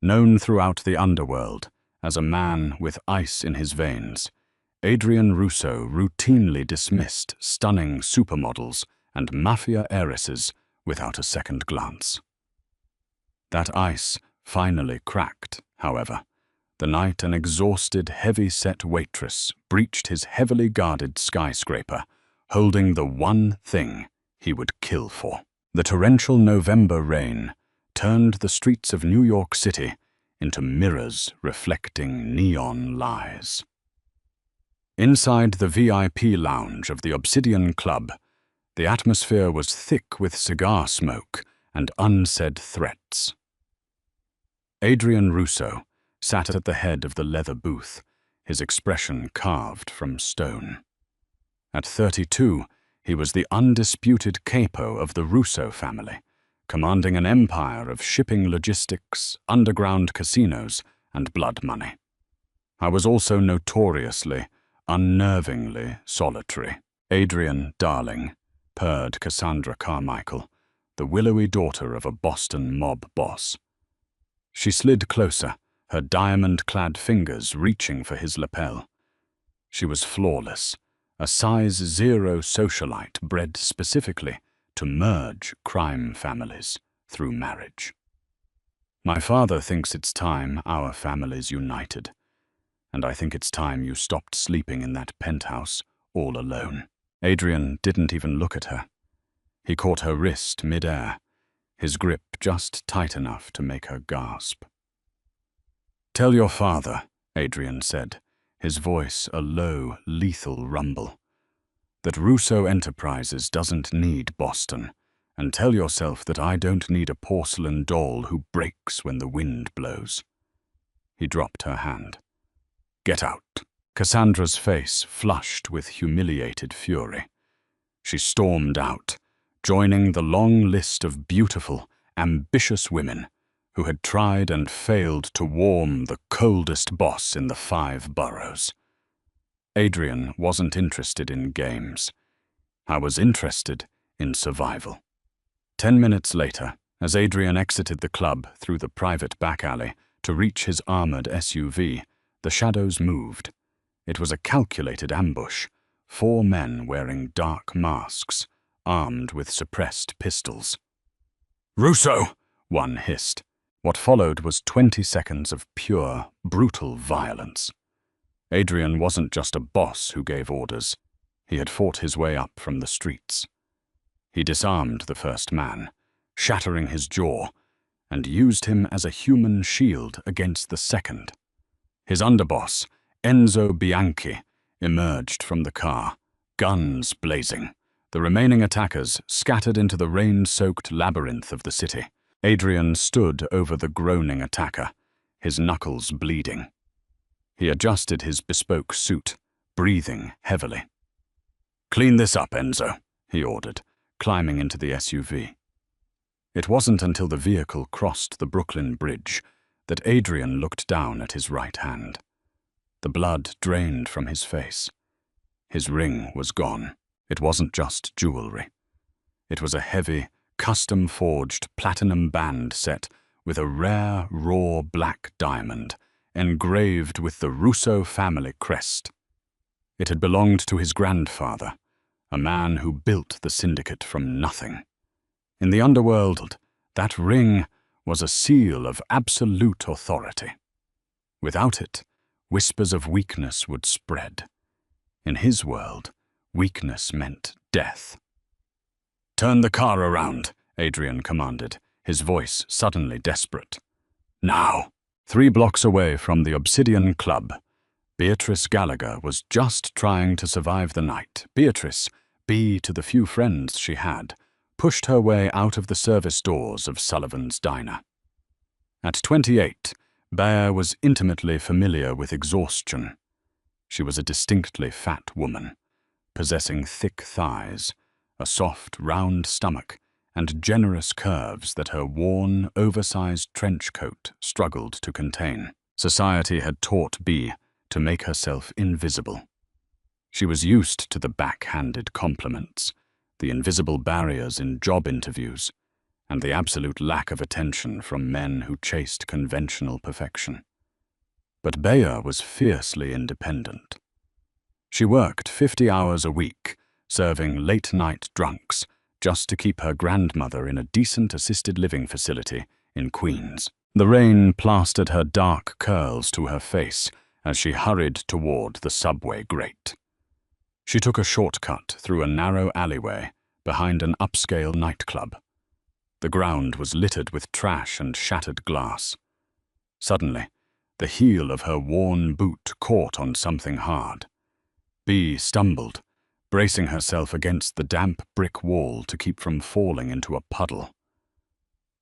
Known throughout the underworld as a man with ice in his veins, Adrian Russo routinely dismissed stunning supermodels and mafia heiresses without a second glance. That ice finally cracked, however, the night an exhausted, heavy-set waitress breached his heavily guarded skyscraper, holding the one thing he would kill for. The torrential November rain turned the streets of New York City into mirrors reflecting neon lies. Inside the VIP lounge of the Obsidian Club, the atmosphere was thick with cigar smoke and unsaid threats. Adrian Russo sat at the head of the leather booth, his expression carved from stone. At 32, he was the undisputed capo of the Russo family, commanding an empire of shipping logistics, underground casinos, and blood money. I was also notoriously, unnervingly solitary. Adrian, darling, purred Cassandra Carmichael, the willowy daughter of a Boston mob boss. She slid closer, her diamond-clad fingers reaching for his lapel. She was flawless, a size 0 socialite bred specifically to merge crime families through marriage. My father thinks it's time our families united, and I think it's time you stopped sleeping in that penthouse all alone. Adrian didn't even look at her. He caught her wrist mid-air, his grip just tight enough to make her gasp. "Tell your father," Adrian said, his voice a low, lethal rumble, "that Russo Enterprises doesn't need Boston, and tell yourself that I don't need a porcelain doll who breaks when the wind blows." He dropped her hand. "Get out." Cassandra's face flushed with humiliated fury. She stormed out, joining the long list of beautiful, ambitious women who had tried and failed to warm the coldest boss in the 5 boroughs. Adrian wasn't interested in games. I was interested in survival. 10 minutes later, as Adrian exited the club through the private back alley to reach his armored SUV, the shadows moved. It was a calculated ambush, 4 men wearing dark masks, armed with suppressed pistols. "Russo!" one hissed. What followed was 20 seconds of pure, brutal violence. Adrian wasn't just a boss who gave orders. He had fought his way up from the streets. He disarmed the first man, shattering his jaw, and used him as a human shield against the second. His underboss, Enzo Bianchi, emerged from the car, guns blazing. The remaining attackers scattered into the rain-soaked labyrinth of the city. Adrian stood over the groaning attacker, his knuckles bleeding. He adjusted his bespoke suit, breathing heavily. "Clean this up, Enzo," he ordered, climbing into the SUV. It wasn't until the vehicle crossed the Brooklyn Bridge that Adrian looked down at his right hand. The blood drained from his face. His ring was gone. It wasn't just jewelry. It was a heavy, custom-forged platinum band set with a rare, raw black diamond engraved with the Russo family crest. It had belonged to his grandfather, a man who built the syndicate from nothing. In the underworld, that ring was a seal of absolute authority. Without it, whispers of weakness would spread. In his world, weakness meant death. "Turn the car around," Adrian commanded, his voice suddenly desperate. "Now." 3 blocks away from the Obsidian Club, Beatrice Gallagher was just trying to survive the night. Beatrice, bee to the few friends she had, pushed her way out of the service doors of Sullivan's Diner. At 28, Bear was intimately familiar with exhaustion. She was a distinctly fat woman, possessing thick thighs, a soft, round stomach, and generous curves that her worn, oversized trench coat struggled to contain. Society had taught Bea to make herself invisible. She was used to the backhanded compliments, the invisible barriers in job interviews, and the absolute lack of attention from men who chased conventional perfection. But Bea was fiercely independent. She worked 50 hours a week, serving late-night drunks, just to keep her grandmother in a decent assisted living facility in Queens. The rain plastered her dark curls to her face as she hurried toward the subway grate. She took a shortcut through a narrow alleyway behind an upscale nightclub. The ground was littered with trash and shattered glass. Suddenly, the heel of her worn boot caught on something hard. Bea stumbled, bracing herself against the damp brick wall to keep from falling into a puddle.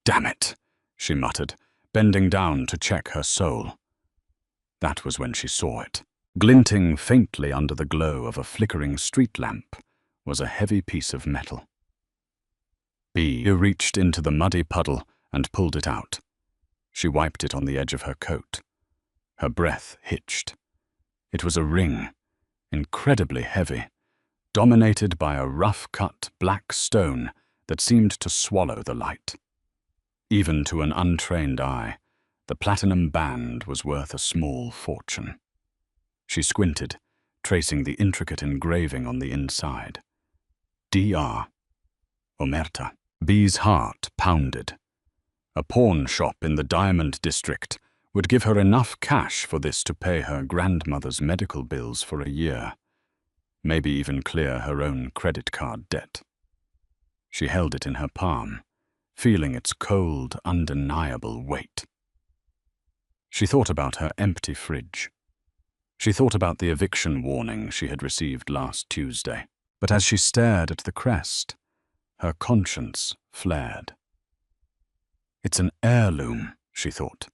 "Damn it," she muttered, bending down to check her sole. That was when she saw it. Glinting faintly under the glow of a flickering street lamp was a heavy piece of metal. Bea reached into the muddy puddle and pulled it out. She wiped it on the edge of her coat. Her breath hitched. It was a ring, incredibly heavy, dominated by a rough-cut black stone that seemed to swallow the light. Even to an untrained eye, the platinum band was worth a small fortune. She squinted, tracing the intricate engraving on the inside. Dr. Omerta. Bea's heart pounded. A pawn shop in the Diamond District would give her enough cash for this to pay her grandmother's medical bills for a year, maybe even clear her own credit card debt. She held it in her palm, feeling its cold, undeniable weight. She thought about her empty fridge. She thought about the eviction warning she had received last Tuesday. But as she stared at the crest, her conscience flared. It's an heirloom, she thought.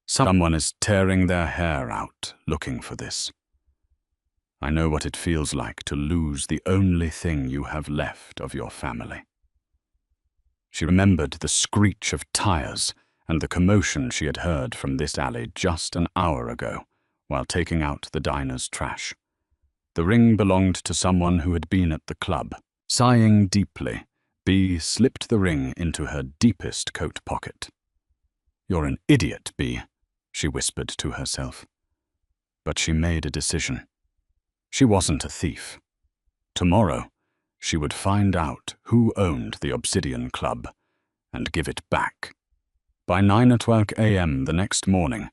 Someone is tearing their hair out looking for this. I know what it feels like to lose the only thing you have left of your family. She remembered the screech of tires and the commotion she had heard from this alley just an hour ago while taking out the diner's trash. The ring belonged to someone who had been at the club. Sighing deeply, Bea slipped the ring into her deepest coat pocket. "You're an idiot, Bea," she whispered to herself. But she made a decision. She wasn't a thief. Tomorrow, she would find out who owned the Obsidian Club and give it back. By 9:12 a.m. the next morning,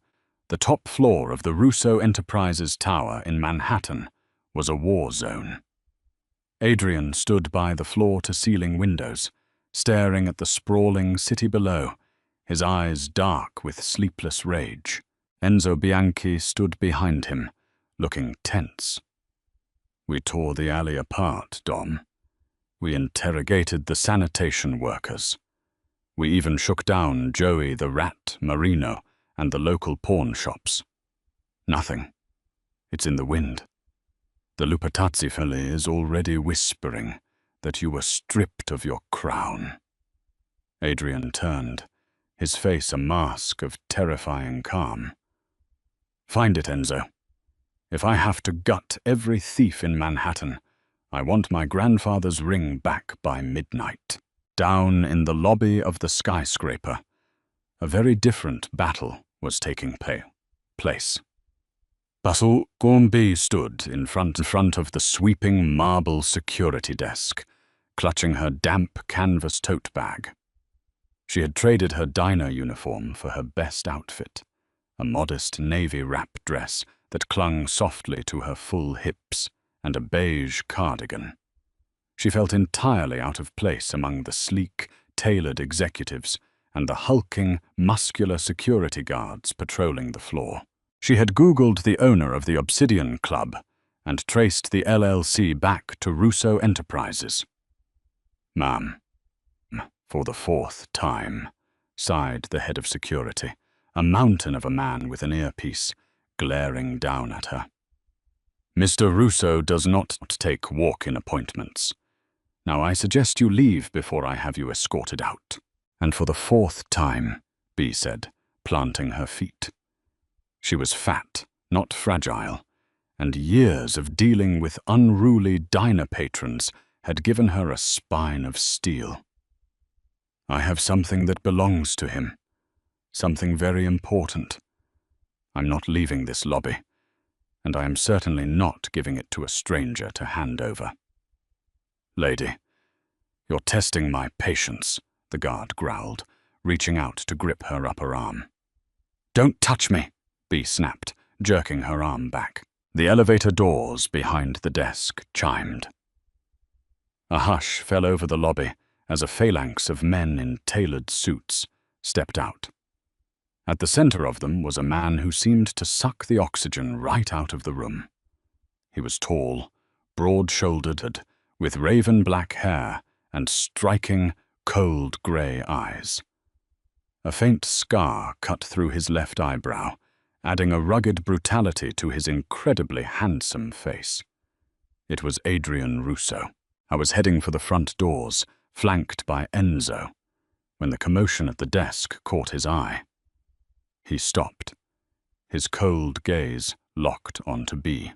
the top floor of the Russo Enterprises Tower in Manhattan was a war zone. Adrian stood by the floor-to-ceiling windows, staring at the sprawling city below, his eyes dark with sleepless rage. Enzo Bianchi stood behind him, looking tense. "We tore the alley apart, Dom. We interrogated the sanitation workers. We even shook down Joey the Rat Marino and the local pawn shops. Nothing. It's in the wind. The Lupatazzi family is already whispering that you were stripped of your crown." Adrian turned, his face a mask of terrifying calm. "Find it, Enzo. If I have to gut every thief in Manhattan, I want my grandfather's ring back by midnight." Down in the lobby of the skyscraper, a very different battle was taking place. Basil Gormby stood in front of the sweeping marble security desk, clutching her damp canvas tote bag. She had traded her diner uniform for her best outfit, a modest navy wrap dress that clung softly to her full hips, and a beige cardigan. She felt entirely out of place among the sleek, tailored executives and the hulking, muscular security guards patrolling the floor. She had Googled the owner of the Obsidian Club and traced the LLC back to Russo Enterprises. "Ma'am," for the fourth time, sighed the head of security, a mountain of a man with an earpiece, glaring down at her. "Mr. Russo does not take walk-in appointments. Now I suggest you leave before I have you escorted out." And for the fourth time, Bea said, planting her feet. She was fat, not fragile, and years of dealing with unruly diner patrons had given her a spine of steel. I have something that belongs to him. Something very important. I'm not leaving this lobby, and I am certainly not giving it to a stranger to hand over. Lady, you're testing my patience, the guard growled, reaching out to grip her upper arm. Don't touch me, Bee snapped, jerking her arm back. The elevator doors behind the desk chimed. A hush fell over the lobby as a phalanx of men in tailored suits stepped out. At the center of them was a man who seemed to suck the oxygen right out of the room. He was tall, broad-shouldered, with raven black hair and striking, cold gray eyes. A faint scar cut through his left eyebrow, adding a rugged brutality to his incredibly handsome face. It was Adrian Russo. I was heading for the front doors, flanked by Enzo, when the commotion at the desk caught his eye. He stopped, his cold gaze locked onto Bee.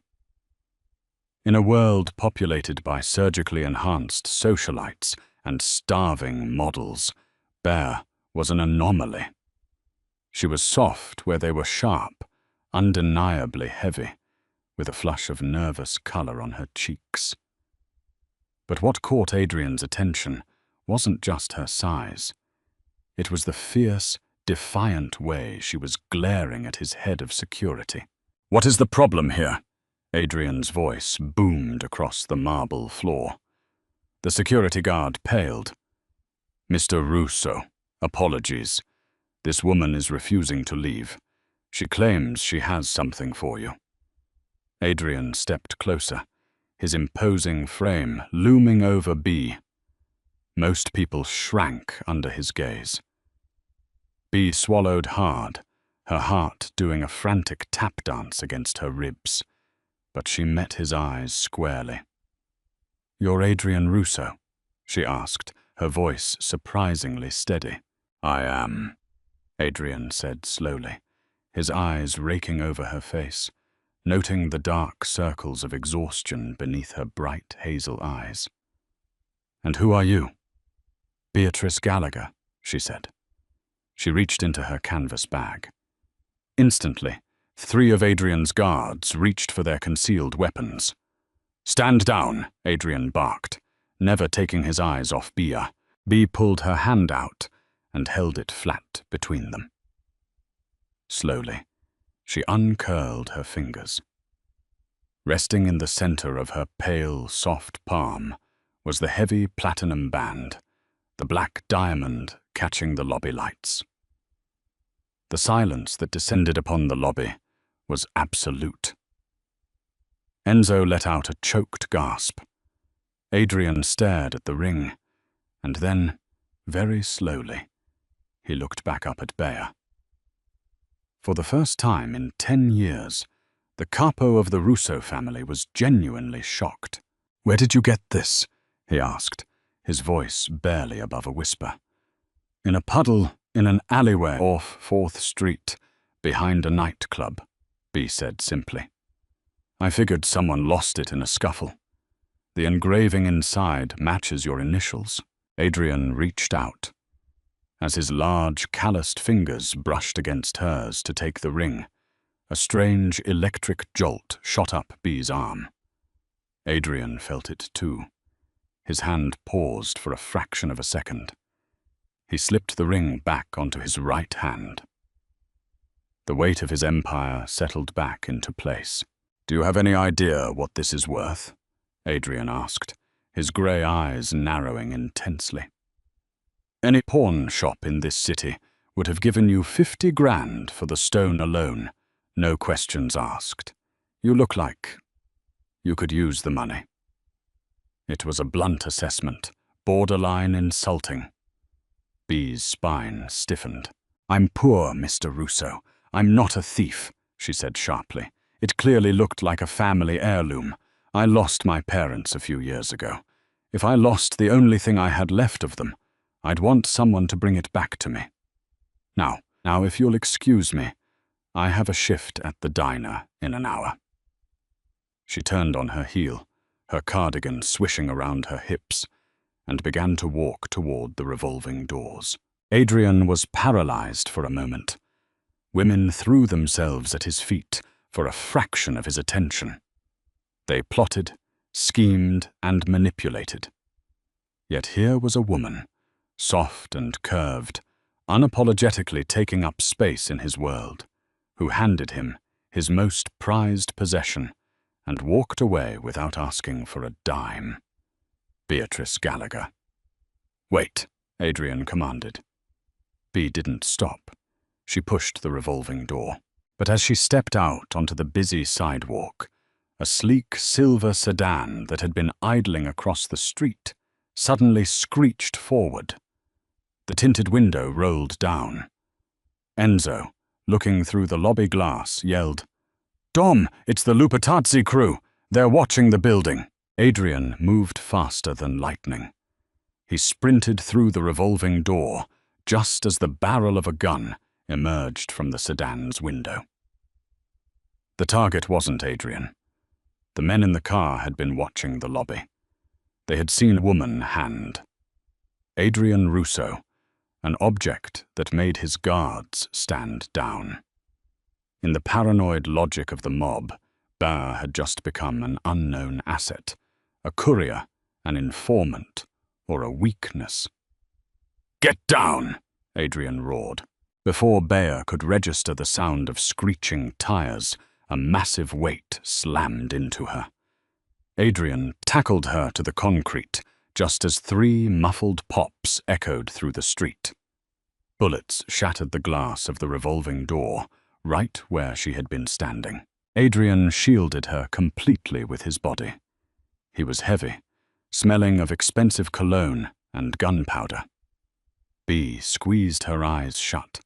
In a world populated by surgically enhanced socialites and starving models, Bear was an anomaly. She was soft where they were sharp, undeniably heavy, with a flush of nervous color on her cheeks. But what caught Adrian's attention wasn't just her size. It was the fierce, defiant way she was glaring at his head of security. "What is the problem here?" Adrian's voice boomed across the marble floor. The security guard paled. "Mr. Russo, apologies. This woman is refusing to leave. She claims she has something for you." Adrian stepped closer, his imposing frame looming over Bee. Most people shrank under his gaze. Bee swallowed hard, her heart doing a frantic tap dance against her ribs, but she met his eyes squarely. "You're Adrian Russo?" she asked, her voice surprisingly steady. "I am," Adrian said slowly, his eyes raking over her face, noting the dark circles of exhaustion beneath her bright hazel eyes. "And who are you?" "Beatrice Gallagher," she said. She reached into her canvas bag. Instantly, 3 of Adrian's guards reached for their concealed weapons. "Stand down," Adrian barked, never taking his eyes off Bea. Bea pulled her hand out and held it flat between them. Slowly, she uncurled her fingers. Resting in the center of her pale, soft palm was the heavy platinum band, the black diamond catching the lobby lights. The silence that descended upon the lobby was absolute. Enzo let out a choked gasp. Adrian stared at the ring, and then, very slowly, he looked back up at Bea. For the first time in 10 years, the capo of the Russo family was genuinely shocked. "Where did you get this?" he asked, his voice barely above a whisper. "In a puddle in an alleyway off 4th Street, behind a nightclub," Bea said simply. "I figured someone lost it in a scuffle. The engraving inside matches your initials." Adrian reached out. As his large, calloused fingers brushed against hers to take the ring, a strange electric jolt shot up Bea's arm. Adrian felt it too. His hand paused for a fraction of a second. He slipped the ring back onto his right hand. The weight of his empire settled back into place. "Do you have any idea what this is worth?" Adrian asked, his grey eyes narrowing intensely. "Any pawn shop in this city would have given you 50 grand for the stone alone, no questions asked. You look like you could use the money." It was a blunt assessment, borderline insulting. Bea's spine stiffened. "I'm poor, Mr. Russo. I'm not a thief," she said sharply. "It clearly looked like a family heirloom. I lost my parents a few years ago. If I lost the only thing I had left of them, I'd want someone to bring it back to me. Now, if you'll excuse me, I have a shift at the diner in an hour." She turned on her heel, her cardigan swishing around her hips, and began to walk toward the revolving doors. Adrian was paralyzed for a moment. Women threw themselves at his feet for a fraction of his attention. They plotted, schemed, and manipulated. Yet here was a woman, soft and curved, unapologetically taking up space in his world, who handed him his most prized possession and walked away without asking for a dime. Beatrice Gallagher. "Wait," Adrian commanded. Bea didn't stop. She pushed the revolving door. But as she stepped out onto the busy sidewalk, a sleek silver sedan that had been idling across the street suddenly screeched forward. The tinted window rolled down. Enzo, looking through the lobby glass, yelled, "Dom, it's the Lupatazzi crew. They're watching the building." Adrian moved faster than lightning. He sprinted through the revolving door just as the barrel of a gun emerged from the sedan's window. The target wasn't Adrian. The men in the car had been watching the lobby. They had seen a woman hand. Adrian Russo, an object that made his guards stand down. In the paranoid logic of the mob, Bauer had just become an unknown asset, a courier, an informant, or a weakness. "Get down!" Adrian roared. Before Bauer could register the sound of screeching tires, a massive weight slammed into her. Adrian tackled her to the concrete, just as 3 muffled pops echoed through the street. Bullets shattered the glass of the revolving door, right where she had been standing. Adrian shielded her completely with his body. He was heavy, smelling of expensive cologne and gunpowder. Bea squeezed her eyes shut,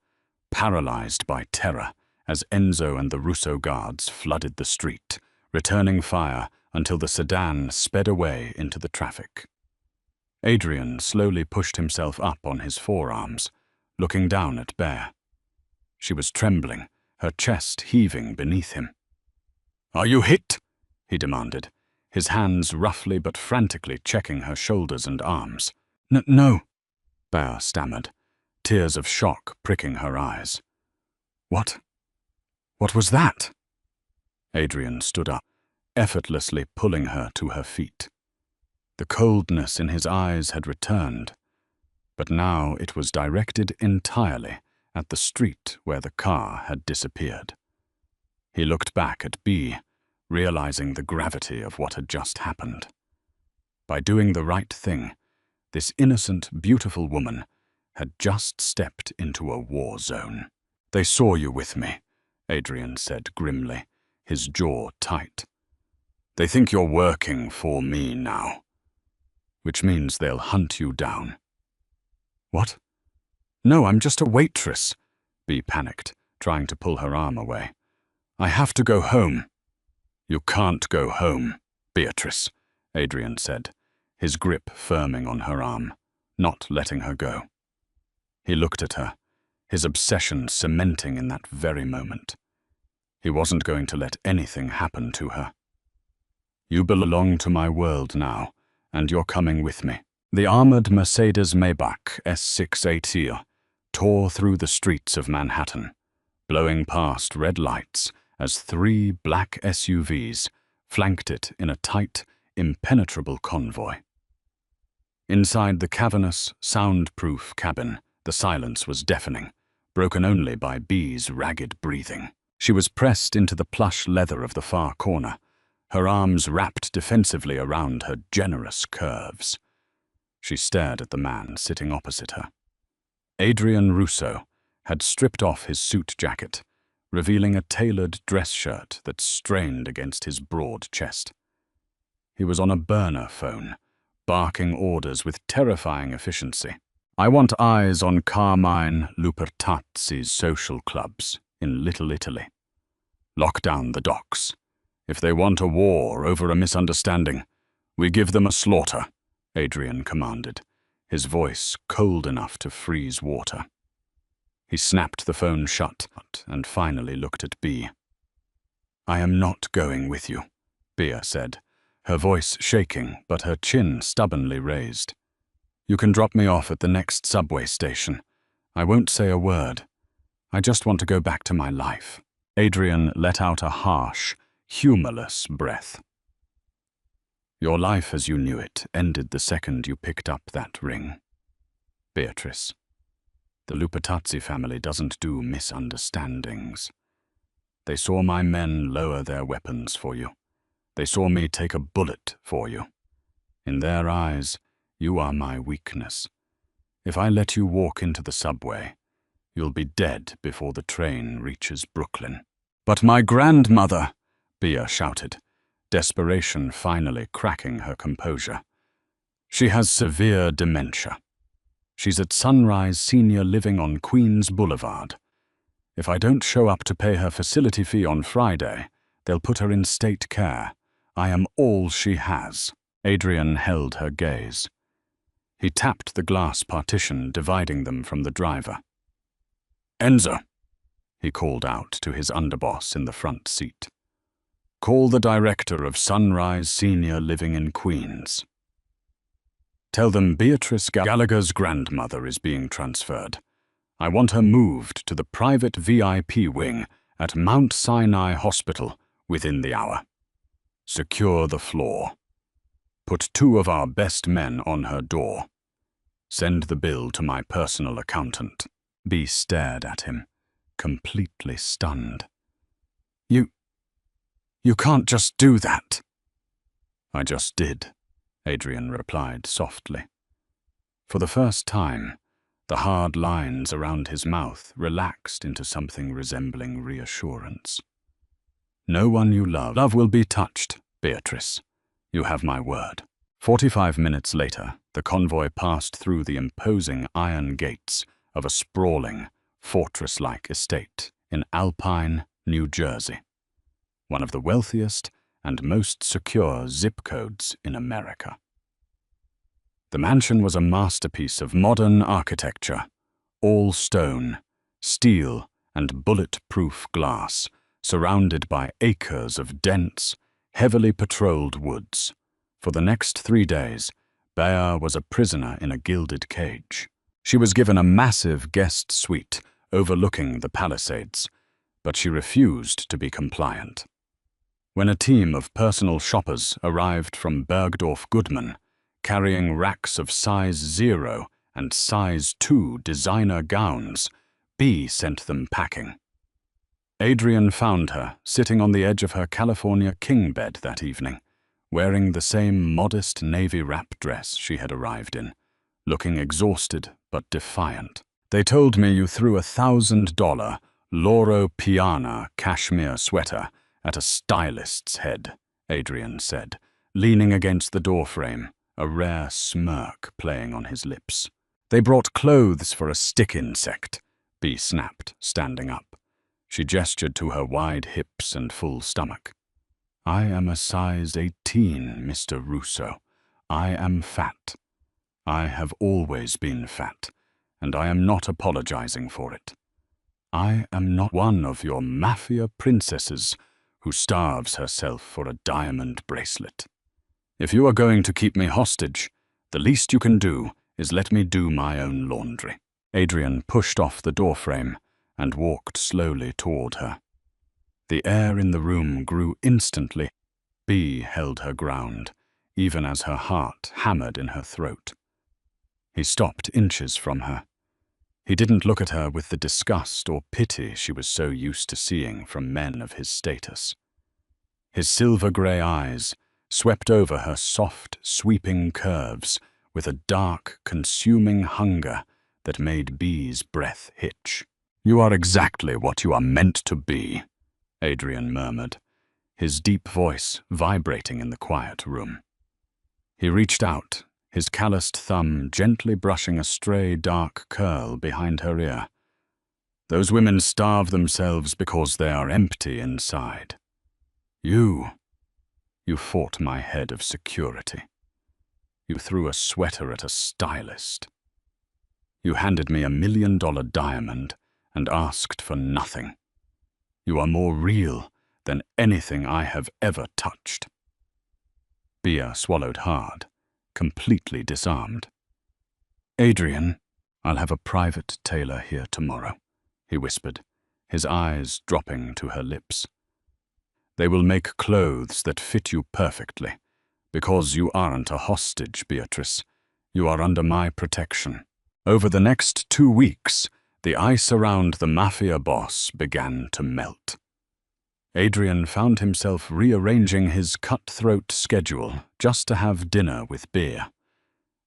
paralyzed by terror, as Enzo and the Russo guards flooded the street, returning fire until the sedan sped away into the traffic. Adrian slowly pushed himself up on his forearms, looking down at Bea. She was trembling, her chest heaving beneath him. "Are you hit?" he demanded, his hands roughly but frantically checking her shoulders and arms. No, Bea stammered, tears of shock pricking her eyes. What was that?" Adrian stood up, effortlessly pulling her to her feet. The coldness in his eyes had returned, but now it was directed entirely at the street where the car had disappeared. He looked back at Bea, realizing the gravity of what had just happened. By doing the right thing, this innocent, beautiful woman had just stepped into a war zone. "They saw you with me," Adrian said grimly, his jaw tight. "They think you're working for me now, which means they'll hunt you down." "What? No, I'm just a waitress," Bea panicked, trying to pull her arm away. "I have to go home." "You can't go home, Beatrice," Adrian said, his grip firming on her arm, not letting her go. He looked at her, his obsession cementing in that very moment. He wasn't going to let anything happen to her. "You belong to my world now, and you're coming with me." The armored Mercedes Maybach S680 tore through the streets of Manhattan, blowing past red lights as 3 black SUVs flanked it in a tight, impenetrable convoy. Inside the cavernous, soundproof cabin, the silence was deafening, broken only by Bea's ragged breathing. She was pressed into the plush leather of the far corner, her arms wrapped defensively around her generous curves. She stared at the man sitting opposite her. Adrian Russo had stripped off his suit jacket, revealing a tailored dress shirt that strained against his broad chest. He was on a burner phone, barking orders with terrifying efficiency. "I want eyes on Carmine Lupertazzi's social clubs in Little Italy. Lock down the docks. If they want a war over a misunderstanding, we give them a slaughter," Adrian commanded, his voice cold enough to freeze water. He snapped the phone shut and finally looked at Bea. "I am not going with you," Bea said, her voice shaking but her chin stubbornly raised. You can drop me off at the next subway station. I won't say a word. I just want to go back to my life." Adrian let out a harsh, humorless breath. "Your life as you knew it ended the second you picked up that ring. Beatrice, the Lupatazzi family doesn't do misunderstandings. They saw my men lower their weapons for you. They saw me take a bullet for you. In their eyes, you are my weakness. If I let you walk into the subway, you'll be dead before the train reaches Brooklyn." "But my grandmother!" Bea shouted, desperation finally cracking her composure. "She has severe dementia. She's at Sunrise Senior Living on Queens Boulevard. If I don't show up to pay her facility fee on Friday, they'll put her in state care. I am all she has." Adrian held her gaze. He tapped the glass partition dividing them from the driver. "Enzo," he called out to his underboss in the front seat. "Call the director of Sunrise Senior Living in Queens. Tell them Beatrice Gallagher's grandmother is being transferred. I want her moved to the private VIP wing at Mount Sinai Hospital within the hour. Secure the floor. Put 2 of our best men on her door. Send the bill to my personal accountant." Bea stared at him, completely stunned. You can't just do that." "I just did," Adrian replied softly. For the first time, the hard lines around his mouth relaxed into something resembling reassurance. "No one you love will be touched, Beatrice. You have my word." 45 minutes later, the convoy passed through the imposing iron gates of a sprawling, fortress-like estate in Alpine, New Jersey, one of the wealthiest and most secure zip codes in America. The mansion was a masterpiece of modern architecture, all stone, steel, and bulletproof glass, surrounded by acres of dense, heavily patrolled woods. For the next 3 days, Bea was a prisoner in a gilded cage. She was given a massive guest suite overlooking the Palisades, but she refused to be compliant. When a team of personal shoppers arrived from Bergdorf Goodman, carrying racks of size 0 and size 2 designer gowns, Bea sent them packing. Adrian found her sitting on the edge of her California king bed that evening, wearing the same modest navy wrap dress she had arrived in, looking exhausted but defiant. "They told me you threw a $1,000 Loro Piana cashmere sweater at a stylist's head," Adrian said, leaning against the doorframe, a rare smirk playing on his lips. "They brought clothes for a stick insect," Bea snapped, standing up. She gestured to her wide hips and full stomach. "I am a size 18, Mr. Russo. I am fat. I have always been fat, and I am not apologizing for it. I am not one of your mafia princesses who starves herself for a diamond bracelet. If you are going to keep me hostage, the least you can do is let me do my own laundry." Adrian pushed off the doorframe and walked slowly toward her. The air in the room grew instantly. Bea held her ground, even as her heart hammered in her throat. He stopped inches from her. He didn't look at her with the disgust or pity she was so used to seeing from men of his status. His silver-gray eyes swept over her soft, sweeping curves with a dark, consuming hunger that made Bea's breath hitch. "You are exactly what you are meant to be," Adrian murmured, his deep voice vibrating in the quiet room. He reached out, his calloused thumb gently brushing a stray dark curl behind her ear. "Those women starve themselves because they are empty inside. You fought my head of security. You threw a sweater at a stylist. You handed me $1 million diamond and asked for nothing. You are more real than anything I have ever touched." Bea swallowed hard, completely disarmed. Adrian, I'll have a private tailor here tomorrow, he whispered, his eyes dropping to her lips. They will make clothes that fit you perfectly, because you aren't a hostage, Beatrice. You are under my protection. Over the next 2 weeks, the ice around the Mafia Boss began to melt. Adrian found himself rearranging his cutthroat schedule just to have dinner with beer.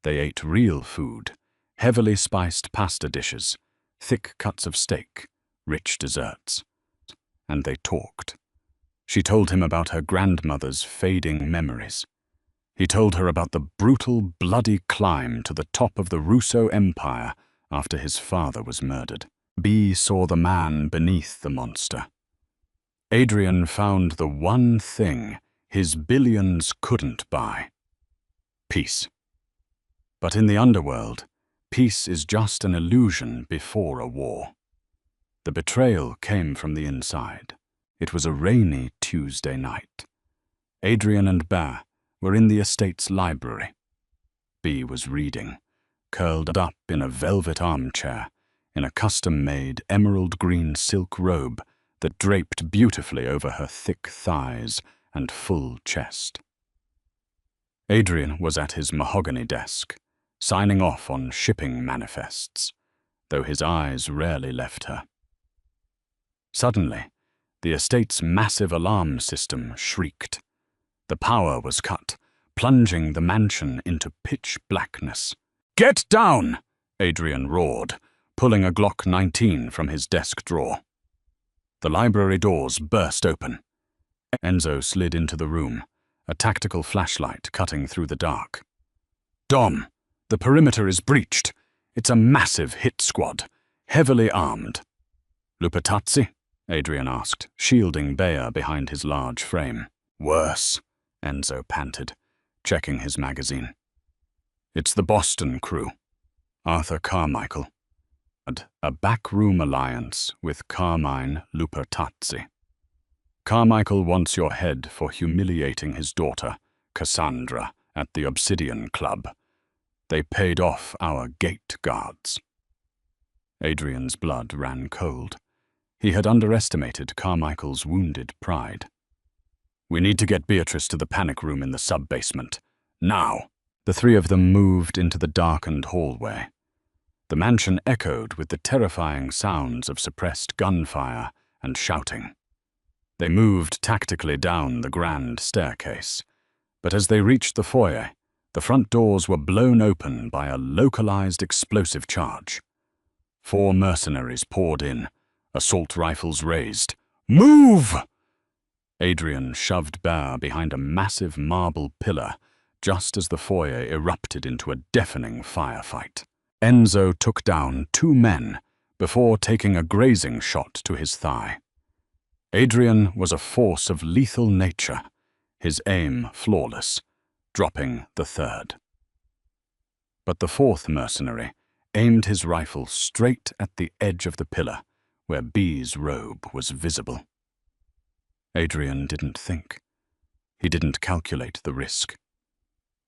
They ate real food, heavily spiced pasta dishes, thick cuts of steak, rich desserts. And they talked. She told him about her grandmother's fading memories. He told her about the brutal, bloody climb to the top of the Russo Empire after his father was murdered. B saw the man beneath the monster. Adrian found the one thing his billions couldn't buy: peace. But in the underworld, peace is just an illusion before a war. The betrayal came from the inside. It was a rainy Tuesday night. Adrian and Bear were in the estate's library. B was reading, curled up in a velvet armchair, in a custom-made emerald green silk robe that draped beautifully over her thick thighs and full chest. Adrian was at his mahogany desk, signing off on shipping manifests, though his eyes rarely left her. Suddenly, the estate's massive alarm system shrieked. The power was cut, plunging the mansion into pitch blackness. "Get down!" Adrian roared, pulling a Glock 19 from his desk drawer. The library doors burst open. Enzo slid into the room, a tactical flashlight cutting through the dark. "Dom, the perimeter is breached. It's a massive hit squad, heavily armed." "Lupatazzi?" Adrian asked, shielding Bea behind his large frame. "Worse," Enzo panted, checking his magazine. "It's the Boston crew. Arthur Carmichael. A backroom alliance with Carmine Lupatazzi. Carmichael wants your head for humiliating his daughter, Cassandra, at the Obsidian Club. They paid off our gate guards." Adrian's blood ran cold. He had underestimated Carmichael's wounded pride. "We need to get Beatrice to the panic room in the sub-basement. Now!" The three of them moved into the darkened hallway. The mansion echoed with the terrifying sounds of suppressed gunfire and shouting. They moved tactically down the grand staircase, but as they reached the foyer, the front doors were blown open by a localized explosive charge. 4 mercenaries poured in, assault rifles raised. "Move!" Adrian shoved Bear behind a massive marble pillar just as the foyer erupted into a deafening firefight. Enzo took down 2 men before taking a grazing shot to his thigh. Adrian was a force of lethal nature, his aim flawless, dropping the 3rd. But the 4th mercenary aimed his rifle straight at the edge of the pillar, where B's robe was visible. Adrian didn't think. He didn't calculate the risk.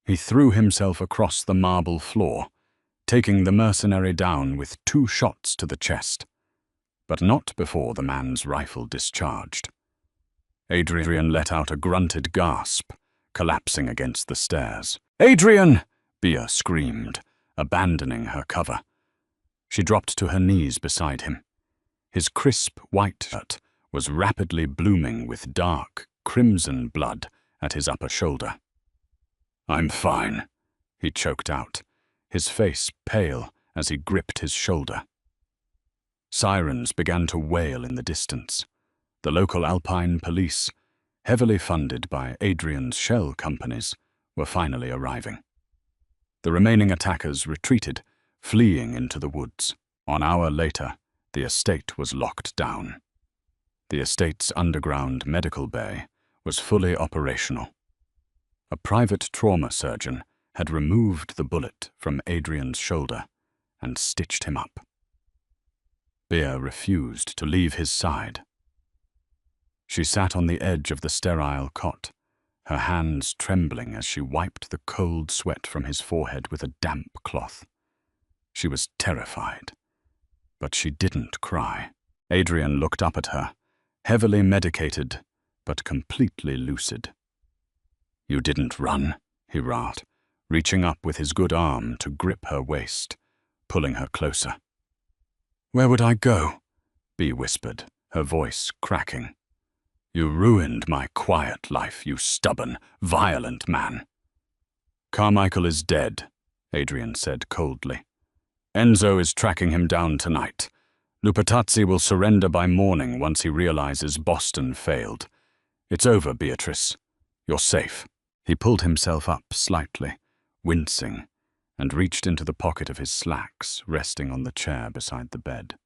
He threw himself across the marble floor, taking the mercenary down with 2 shots to the chest, but not before the man's rifle discharged. Adrian let out a grunted gasp, collapsing against the stairs. "Adrian!" Bea screamed, abandoning her cover. She dropped to her knees beside him. His crisp white shirt was rapidly blooming with dark, crimson blood at his upper shoulder. "I'm fine," he choked out, his face pale as he gripped his shoulder. Sirens began to wail in the distance. The local Alpine police, heavily funded by Adrian's shell companies, were finally arriving. The remaining attackers retreated, fleeing into the woods. An hour later, the estate was locked down. The estate's underground medical bay was fully operational. A private trauma surgeon had removed the bullet from Adrian's shoulder and stitched him up. Bea refused to leave his side. She sat on the edge of the sterile cot, her hands trembling as she wiped the cold sweat from his forehead with a damp cloth. She was terrified, but she didn't cry. Adrian looked up at her, heavily medicated, but completely lucid. "You didn't run," he wrathed, reaching up with his good arm to grip her waist, pulling her closer. "Where would I go?" Bea whispered, her voice cracking. "You ruined my quiet life, you stubborn, violent man." "Carmichael is dead," Adrian said coldly. "Enzo is tracking him down tonight. Lupatazzi will surrender by morning once he realizes Boston failed. It's over, Beatrice. You're safe." He pulled himself up slightly, wincing, and reached into the pocket of his slacks, resting on the chair beside the bed.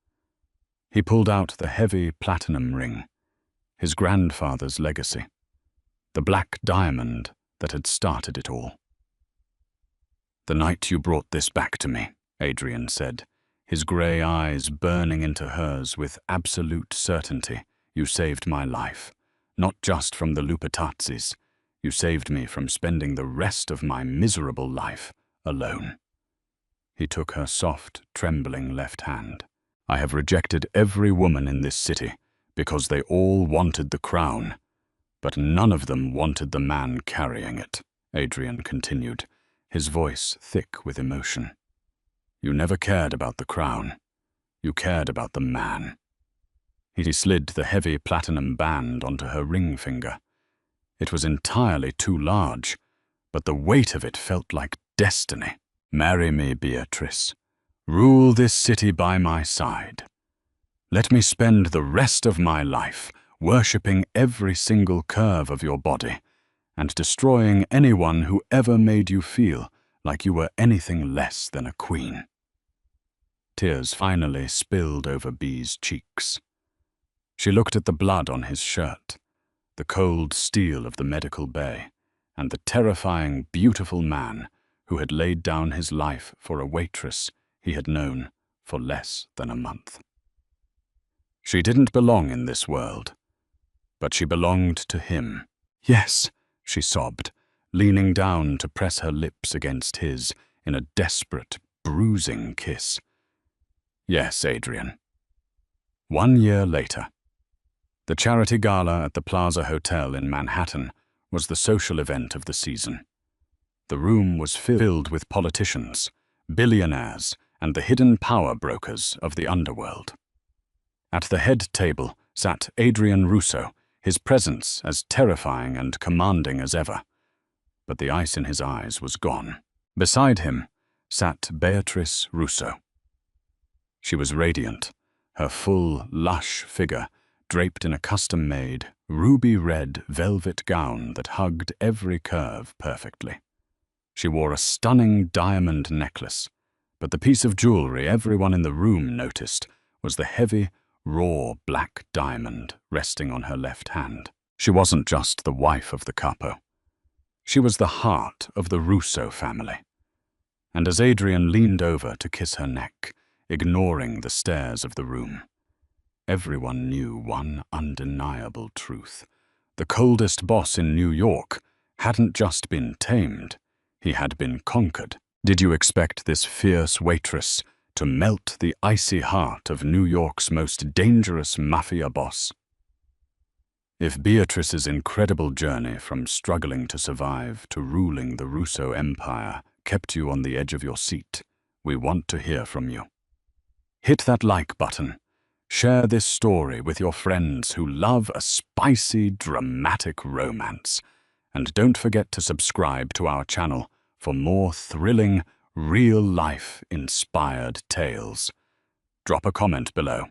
He pulled out the heavy platinum ring, his grandfather's legacy, the black diamond that had started it all. "The night you brought this back to me," Adrian said, his grey eyes burning into hers with absolute certainty, "you saved my life, not just from the Lupatazzis. You saved me from spending the rest of my miserable life alone." He took her soft, trembling left hand. "I have rejected every woman in this city because they all wanted the crown, but none of them wanted the man carrying it," Adrian continued, his voice thick with emotion. "You never cared about the crown. You cared about the man." He slid the heavy platinum band onto her ring finger. It was entirely too large, but the weight of it felt like destiny. "Marry me, Beatrice. Rule this city by my side. Let me spend the rest of my life worshipping every single curve of your body and destroying anyone who ever made you feel like you were anything less than a queen." Tears finally spilled over Bea's cheeks. She looked at the blood on his shirt, the cold steel of the medical bay, and the terrifying, beautiful man who had laid down his life for a waitress he had known for less than a month. She didn't belong in this world, but she belonged to him. "Yes," she sobbed, leaning down to press her lips against his in a desperate, bruising kiss. "Yes, Adrian." 1 year later. The charity gala at the Plaza Hotel in Manhattan was the social event of the season. The room was filled with politicians, billionaires, and the hidden power brokers of the underworld. At the head table sat Adrian Russo, his presence as terrifying and commanding as ever. But the ice in his eyes was gone. Beside him sat Beatrice Russo. She was radiant, her full, lush figure draped in a custom-made, ruby-red velvet gown that hugged every curve perfectly. She wore a stunning diamond necklace, but the piece of jewelry everyone in the room noticed was the heavy, raw black diamond resting on her left hand. She wasn't just the wife of the capo. She was the heart of the Russo family. And as Adrian leaned over to kiss her neck, ignoring the stares of the room, everyone knew one undeniable truth. The coldest boss in New York hadn't just been tamed, he had been conquered. Did you expect this fierce waitress to melt the icy heart of New York's most dangerous mafia boss? If Beatrice's incredible journey from struggling to survive to ruling the Russo Empire kept you on the edge of your seat, we want to hear from you. Hit that like button. Share this story with your friends who love a spicy, dramatic romance. And don't forget to subscribe to our channel for more thrilling, real-life inspired tales. Drop a comment below.